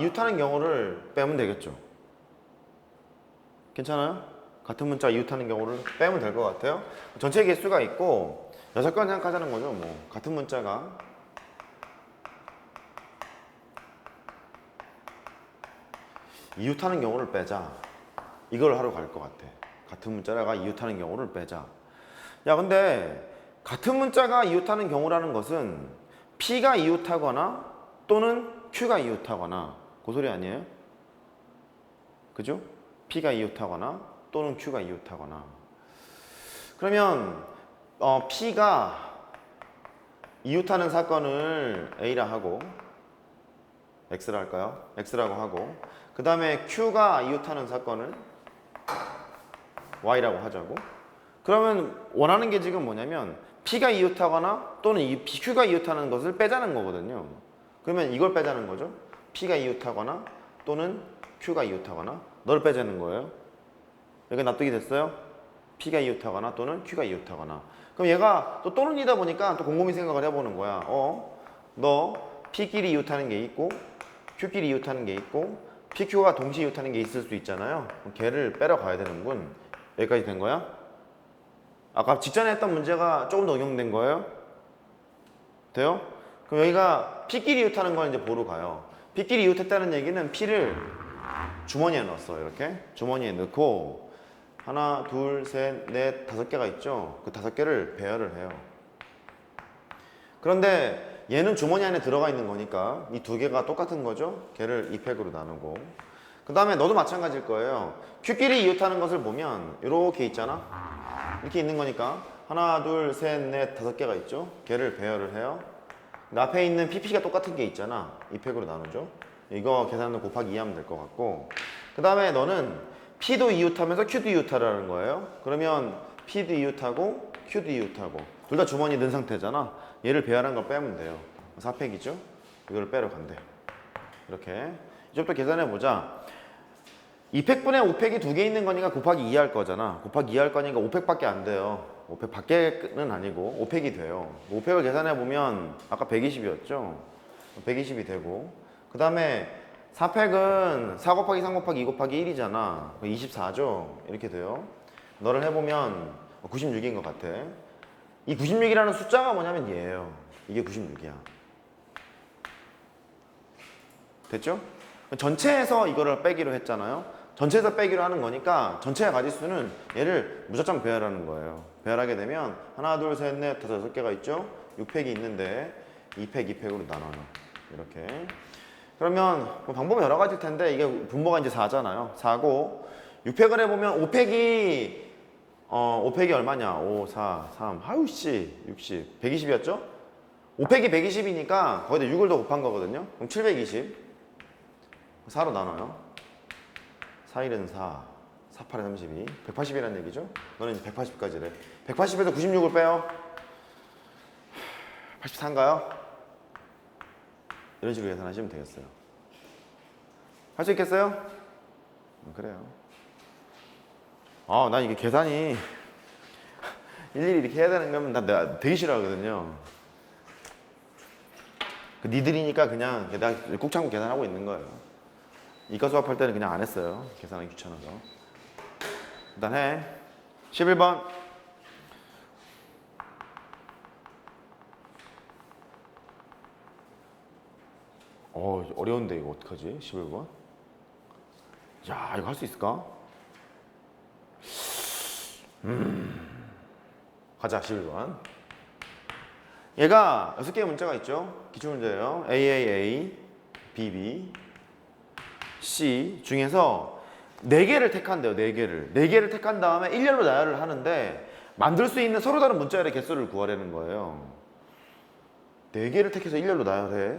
이웃하는 경우를 빼면 되겠죠. 괜찮아요? 같은 문자 이웃하는 경우를 빼면 될 것 같아요. 전체 개수가 있고 6건 생각하자는 거죠. 뭐 같은 문자가 이웃하는 경우를 빼자. 이걸 하러 갈 것 같아. 같은 문자가 이웃하는 경우를 빼자. 야, 근데 같은 문자가 이웃하는 경우라는 것은 P가 이웃하거나 또는 Q가 이웃하거나 그 소리 아니에요? 그죠? P가 이웃하거나 또는 Q가 이웃하거나. 그러면 P가 이웃하는 사건을 A라 하고 X라 할까요? X라고 하고 그 다음에 Q가 이웃하는 사건을 Y라고 하자고. 그러면 원하는 게 지금 뭐냐면 P가 이웃하거나 또는 이 Q가 이웃하는 것을 빼자는 거거든요. 그러면 이걸 빼자는 거죠. P가 이웃하거나 또는 Q가 이웃하거나 너를 빼자는 거예요. 여기 납득이 됐어요? P가 이웃하거나 또는 Q가 이웃하거나. 그럼 얘가 또 또는이다 보니까 또 곰곰이 생각을 해보는 거야. 너 P끼리 이웃하는 게 있고 Q끼리 이웃하는 게 있고 PQ가 동시에 이웃하는 게 있을 수 있잖아요. 걔를 빼러 가야 되는군. 여기까지 된 거야? 아까 직전에 했던 문제가 조금 더 응용된 거예요? 돼요? 그럼 여기가 P끼리 이웃하는 걸 이제 보러 가요. P끼리 이웃했다는 얘기는 P를 주머니에 넣었어. 이렇게 주머니에 넣고 하나, 둘, 셋, 넷, 5개가 있죠. 그 5개를 배열을 해요. 그런데 얘는 주머니 안에 들어가 있는 거니까 이 2개가 똑같은 거죠. 걔를 2팩으로 나누고 그 다음에 너도 마찬가지일 거예요. Q끼리 이웃하는 것을 보면 이렇게 있잖아. 이렇게 있는 거니까 하나, 둘, 셋, 넷, 5개가 있죠. 걔를 배열을 해요. 그 앞에 있는 PP가 똑같은 게 있잖아. 2팩으로 나누죠. 이거 계산을 곱하기 2 하면 될 것 같고 그 다음에 너는 P도 이웃하면서 Q도 이웃하라는 거예요. 그러면 P도 이웃하고 Q도 이웃하고 둘 다 주머니에 넣은 상태잖아. 얘를 배열한 걸 빼면 돼요. 4팩이죠. 이걸 빼러 간대. 이렇게 이제부터 계산해보자. 2팩분에 5팩이 2개 있는 거니까 곱하기 2 할 거잖아. 곱하기 2 할 거니까 5팩밖에 안 돼요. 5팩 밖에는 아니고 5팩이 돼요. 5팩을 계산해보면 아까 120이었죠. 120이 되고 그 다음에 4팩은 4 곱하기 3 곱하기 2 곱하기 1이잖아. 24죠. 이렇게 돼요. 너를 해보면 96인 것 같아. 이 96이라는 숫자가 뭐냐면 얘예요. 이게 96이야. 됐죠? 전체에서 이거를 빼기로 했잖아요. 전체에서 빼기로 하는 거니까 전체의 가지수는 얘를 무작정 배열하는 거예요. 배열하게 되면 하나, 둘, 셋, 넷, 5, 6개가 있죠? 6팩이 있는데 2팩, 2팩으로 나눠요. 이렇게. 그러면 방법은 여러 가지일 텐데 이게 분모가 이제 4잖아요. 4고 6팩을 해보면 5팩이 얼마냐? 5, 4, 3, 아유 씨, 60, 120이었죠? 5팩이 120이니까 거기다 6을 더 곱한 거거든요. 그럼 720 4로 나눠요. 4, 1은 4, 4, 8은 32 180이라는 얘기죠. 너는 이제 180까지래. 180에서 96을 빼요. 84인가요? 이런 식으로 계산하시면 되겠어요. 할 수 있겠어요? 그래요. 난 이게 계산이 일일이 이렇게 해야 되는 거면 내가 되게 싫어하거든요. 니들이니까 그냥 내가 꾹 참고 계산하고 있는 거예요. 이과 수업할 때는 그냥 안 했어요. 계산하기 귀찮아서. 일단 해. 11번. 어려운데 이거 어떡하지? 11번. 야, 이거 할 수 있을까? 가자, 11번. 얘가 6개의 문자가 있죠? 기출문제예요. AAA, BB, C 중에서 4개를 택한대요. 4개를. 4개를 택한 다음에 일렬로 나열을 하는데 만들 수 있는 서로 다른 문자열의 개수를 구하라는 거예요. 4개를 택해서 일렬로 나열해.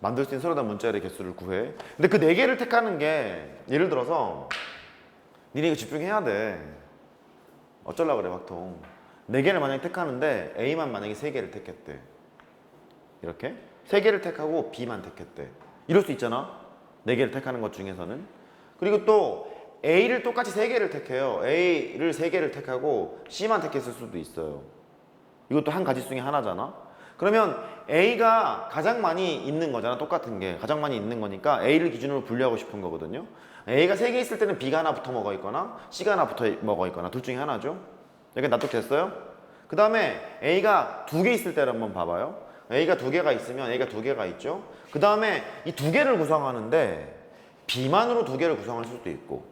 만들 수 있는 서로 다른 문자열의 개수를 구해. 근데 그 4개를 택하는 게 예를 들어서 니네 이거 집중해야 돼. 어쩌려고 그래 박통. 4개를 만약에 택하는데 A만 만약에 3개를 택했대. 이렇게 3개를 택하고 B만 택했대. 이럴 수 있잖아. 4개를 택하는 것 중에서는. 그리고 또 A를 똑같이 3개를 택해요. A를 3개를 택하고 C만 택했을 수도 있어요. 이것도 한 가지 중에 하나잖아. 그러면 A가 가장 많이 있는 거잖아. 똑같은 게 가장 많이 있는 거니까 A를 기준으로 분류하고 싶은 거거든요. A가 3개 있을 때는 B가 하나 붙어 먹어 있거나 C가 하나 붙어 먹어 있거나 둘 중에 하나죠. 여기 납득됐어요? 그 다음에 A가 2개 있을 때를 한번 봐봐요. A가 2개가 있으면 A가 2개가 있죠. 그 다음에 이 2개를 구성하는데 B만으로 2개를 구성할 수도 있고,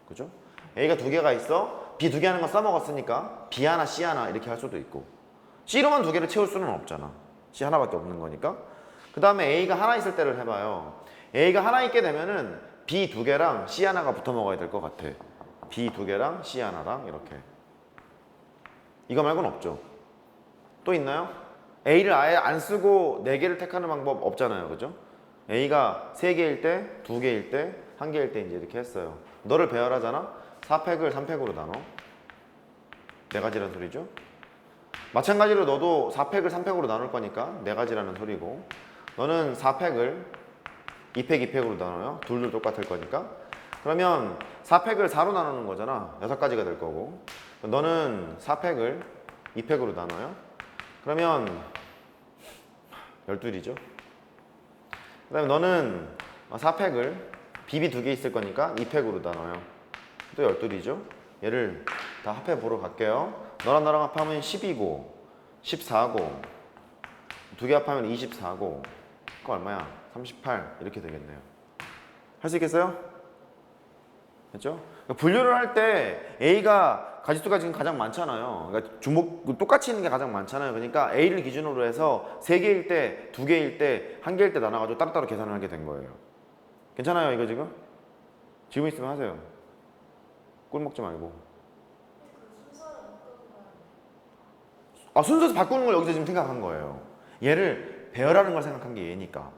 그죠? A가 2개가 있어. B 2개 하는 거 써먹었으니까 B 하나 C 하나 이렇게 할 수도 있고, C로만 2개를 채울 수는 없잖아. C 하나밖에 없는 거니까. 그 다음에 A가 하나 있을 때를 해봐요. A가 하나 있게 되면은 B 2개랑 C 하나가 붙어 먹어야 될 것 같아. B 2개랑 C 하나랑 이렇게. 이거 말고는 없죠. 또 있나요? A를 아예 안 쓰고 4개를 택하는 방법 없잖아요. 그죠? A가 3개일 때, 2개일 때, 1개일 때 이제 이렇게 했어요. 너를 배열하잖아? 4팩을 3팩으로 나눠. 4가지란 소리죠? 마찬가지로 너도 4팩을 3팩으로 나눌 거니까 4가지라는 소리고, 너는 4팩을 2팩, 2팩으로 나눠요. 둘도 똑같을 거니까. 그러면 4팩을 4로 나누는 거잖아. 6가지가 될 거고. 너는 4팩을 2팩으로 나눠요. 그러면 12이죠. 그 다음에 너는 4팩을 BB 2개 있을 거니까 2팩으로 나눠요. 또 12이죠. 얘를 다 합해 보러 갈게요. 너랑 나랑 합하면 10이고 14고 2개 합하면 24고 그거 얼마야? 38 이렇게 되겠네요. 할 수 있겠어요? 됐죠? 분류를 할 때 A가 가지수가 지금 가장 많잖아요. 그러니까 똑같이 있는 게 가장 많잖아요. 그러니까 A를 기준으로 해서 3개일 때, 2개일 때, 1개일 때 나눠가지고 따로따로 계산을 하게 된 거예요. 괜찮아요, 이거 지금? 지금 있으면 하세요. 꿀 먹지 말고. 아, 순서 바꾸는 걸 여기서 지금 생각한 거예요. 얘를 배열하는 걸 생각한 게 얘니까.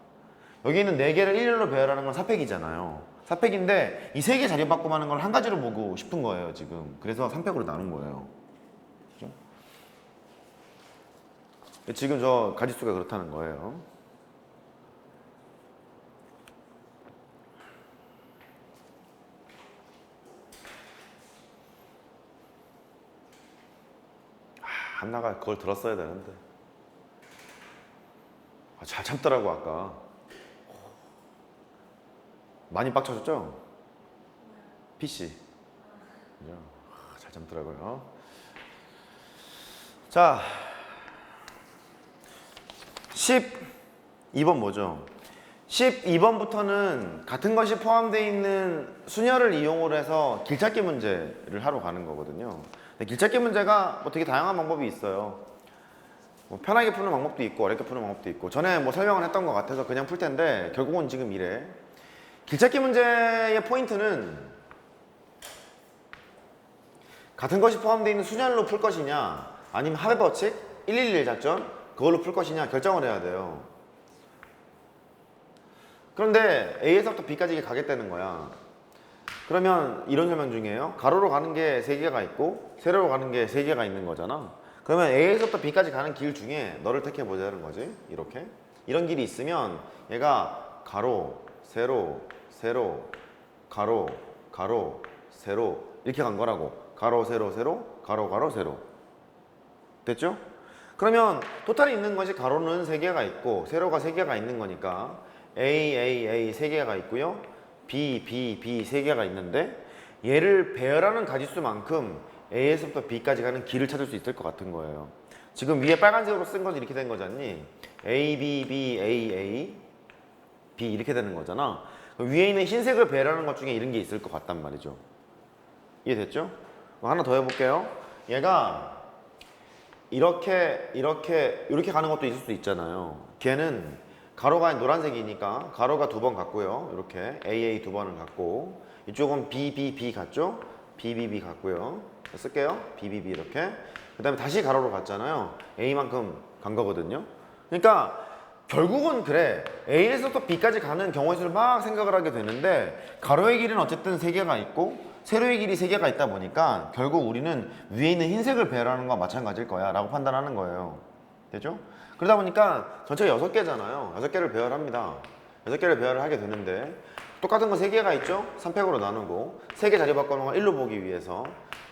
여기 있는 4개를 일렬로 배열하는 건 4팩이잖아요. 4팩인데 이 3개 자리 바꿈하는 걸 한 가지로 보고 싶은 거예요, 지금. 그래서 3팩으로 나눈 거예요. 그죠? 지금 저 가지수가 그렇다는 거예요. 한나가 그걸 들었어야 되는데. 잘 참더라고 아까. 많이 빡쳐졌죠? PC. 그죠? 잘 참더라고요. 자, 12번 뭐죠? 12번부터는 같은 것이 포함되어 있는 순열을 이용을 해서 길찾기 문제를 하러 가는 거거든요. 근데 길찾기 문제가 뭐 되게 다양한 방법이 있어요. 뭐 편하게 푸는 방법도 있고 어렵게 푸는 방법도 있고, 전에 뭐 설명을 했던 것 같아서 그냥 풀 텐데 결국은 지금 이래. 길찾기 문제의 포인트는 같은 것이 포함되어 있는 순열로 풀 것이냐 아니면 합의 법칙 111 작전 그걸로 풀 것이냐 결정을 해야 돼요. 그런데 A에서부터 B까지 가겠다는 거야. 그러면 이런 설명 중이에요. 가로로 가는 게 3개가 있고 세로로 가는 게 3개가 있는 거잖아. 그러면 A에서부터 B까지 가는 길 중에 너를 택해보자는 거지. 이렇게 이런 길이 있으면 얘가 가로, 세로, 세로, 가로, 가로, 세로 이렇게 간 거라고. 가로, 세로, 세로, 가로, 가로, 세로. 됐죠? 그러면 토탈이 있는 것이 가로는 3개가 있고 세로가 3개가 있는 거니까 A, A, A 3개가 있고요. B, B, B 3개가 있는데 얘를 배열하는 가지수만큼 A에서부터 B까지 가는 길을 찾을 수 있을 것 같은 거예요. 지금 위에 빨간색으로 쓴 건 이렇게 된 거잖니. A, B, B, A, A, B 이렇게 되는 거잖아. 위에 있는 흰색을 배열하는 것 중에 이런 게 있을 것 같단 말이죠. 이해됐죠? 하나 더 해볼게요. 얘가 이렇게 가는 것도 있을 수 있잖아요. 걔는 가로가 노란색이니까 가로가 2번 갔고요. 이렇게 AA 2번을 갔고, 이쪽은 BBB 갔죠? BBB 갔고요. 쓸게요. BBB 이렇게. 그 다음에 다시 가로로 갔잖아요. A만큼 간 거거든요. 그러니까 결국은 그래. A에서부터 B까지 가는 경우의 수를 막 생각을 하게 되는데 가로의 길은 어쨌든 3개가 있고 세로의 길이 3개가 있다 보니까 결국 우리는 위에 있는 흰색을 배열하는 거와 마찬가지일 거야 라고 판단하는 거예요. 되죠? 그러다 보니까 전체가 6개잖아요. 6개를 배열합니다. 6개를 배열을 하게 되는데 똑같은 거 3개가 있죠? 3팩으로 나누고 3개 자리 바꾸는 걸 1로 보기 위해서,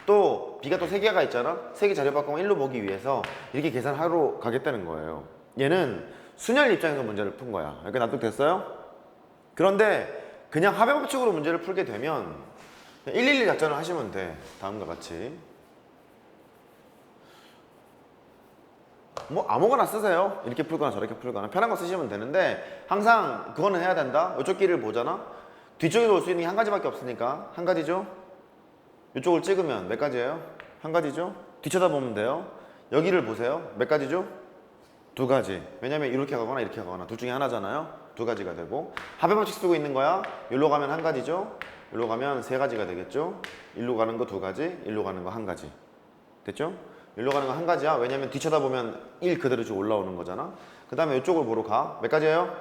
또 B가 또 3개가 있잖아? 3개 자리 바꾸는 걸 1로 보기 위해서 이렇게 계산하러 가겠다는 거예요. 얘는 순열 입장에서 문제를 푼 거야. 이렇게 납득됐어요? 그런데 그냥 합의 법칙으로 문제를 풀게 되면 111 작전을 하시면 돼. 다음과 같이. 뭐 아무거나 쓰세요. 이렇게 풀거나 저렇게 풀거나 편한 거 쓰시면 되는데 항상 그거는 해야 된다. 이쪽 길을 보잖아. 뒤쪽에서 올 수 있는 게 한 가지밖에 없으니까 한 가지죠. 이쪽을 찍으면 몇 가지예요? 한 가지죠. 뒤쳐다보면 돼요. 여기를 보세요. 몇 가지죠? 두 가지. 왜냐면 이렇게 가거나 이렇게 가거나 둘 중에 하나잖아요. 두 가지가 되고 합의 법칙 쓰고 있는 거야. 여기로 가면 한 가지죠. 여기로 가면 세 가지가 되겠죠. 일로 가는 거 두 가지, 일로 가는 거 한 가지. 됐죠? 일로 가는 거 한 가지야. 왜냐면 뒤쳐다보면 1 그대로 쭉 올라오는 거잖아. 그 다음에 이쪽을 보러 가. 몇 가지예요?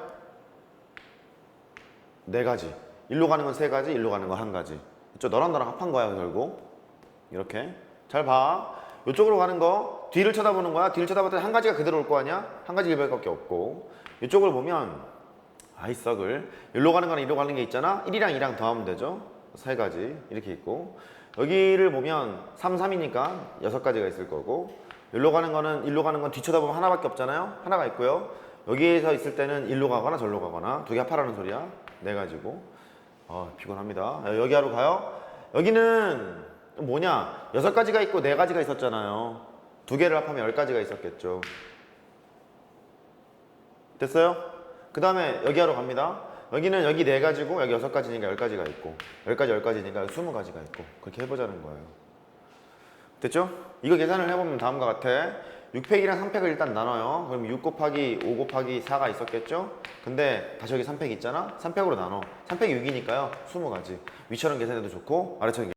네 가지. 일로 가는 건 세 가지, 일로 가는 거 한 가지. 그쵸? 너랑 나랑 합한 거야 결국. 이렇게 잘 봐. 이쪽으로 가는 거 뒤를 쳐다보는 거야. 뒤를 쳐다봤더니 한 가지가 그대로 올 거 아니야? 한 가지 일밖에 없고. 이쪽을 보면 아이 썩을 일로 가는 거랑 이리로 가는 게 있잖아. 1이랑 2랑 더하면 되죠. 세 가지 이렇게 있고 여기를 보면 3, 3이니까 6가지가 있을 거고 일로 가는 건 뒤쳐다보면 하나밖에 없잖아요. 하나가 있고요. 여기에서 있을 때는 일로 가거나 절로 가거나 두 개 합하라는 소리야. 네 가지고 피곤합니다. 여기 하러 가요. 여기는 뭐냐 6가지가 있고 4가지가 있었잖아요. 두 개를 합하면 10가지가 있었겠죠. 됐어요? 그 다음에 여기 하러 갑니다. 여기는 여기 4가지고 여기 6가지니까 10가지가 있고 10가지 10가지니까 20가지가 있고 그렇게 해보자는 거예요. 됐죠? 이거 계산을 해보면 다음과 같아. 6팩이랑 3팩을 일단 나눠요. 그럼 6 곱하기 5 곱하기 4가 있었겠죠? 근데 다시 여기 3팩 있잖아? 3팩으로 나눠. 3팩이 6이니까요. 20가지. 위처럼 계산해도 좋고 아래처럼